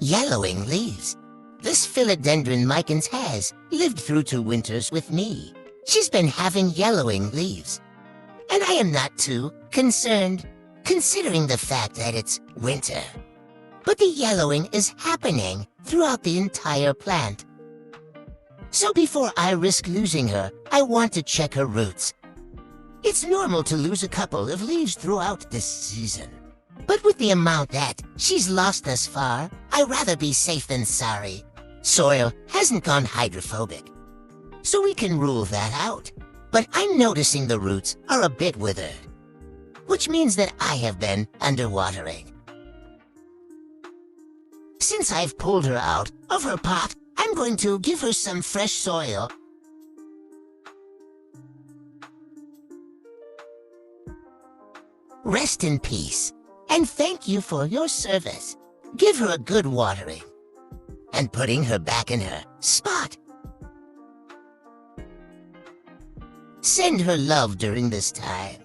yellowing leaves. This Philodendron Micans has lived through 2 winters with me. She's been having yellowing leaves. And I am not too concerned, considering the fact that it's winter. But the yellowing is happening throughout the entire plant. So before I risk losing her, I want to check her roots. It's normal to lose a couple of leaves throughout this season. But with the amount that she's lost thus far, I'd rather be safe than sorry. Soil hasn't gone hydrophobic, so we can rule that out. But I'm noticing the roots are a bit withered, which means that I have been underwatering. Since I've pulled her out of her pot, I'm going to give her some fresh soil. Rest in peace, and thank you for your service. Give her a good watering, and putting her back in her spot. Send her love during this time.